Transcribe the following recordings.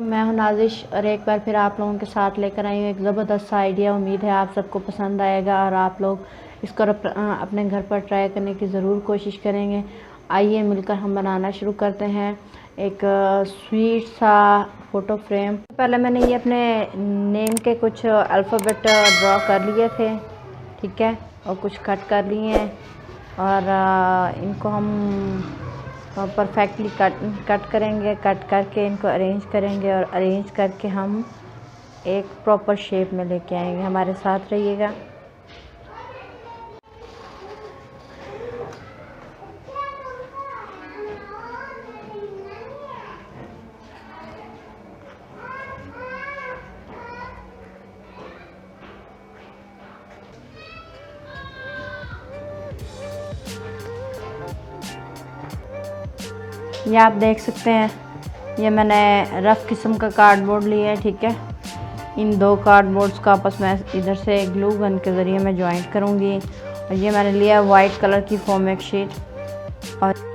मैं हूं नाजिश और एक बार फिर आप लोगों के साथ लेकर आई हूँ एक ज़बरदस्त सा आइडिया। उम्मीद है आप सबको पसंद आएगा और आप लोग इसको अपने घर पर ट्राई करने की ज़रूर कोशिश करेंगे। आइए मिलकर हम बनाना शुरू करते हैं एक स्वीट सा फ़ोटो फ्रेम। पहले मैंने ये अपने नेम के कुछ अल्फ़ाबेट ड्रॉ कर लिए थे, ठीक है, और कुछ कट कर लिए हैं और इनको हम परफेक्टली कट करेंगे। कट करके इनको अरेंज करेंगे और अरेंज करके हम एक प्रॉपर शेप में लेके आएंगे। हमारे साथ रहिएगा। ये आप देख सकते हैं, ये मैंने रफ़ किस्म का कार्डबोर्ड लिया है, ठीक है। इन दो कार्डबोर्ड्स का आपस में इधर से ग्लू गन के ज़रिए मैं जॉइंट करूँगी। और ये मैंने लिया वाइट कलर की फोमेक शीट और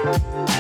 है।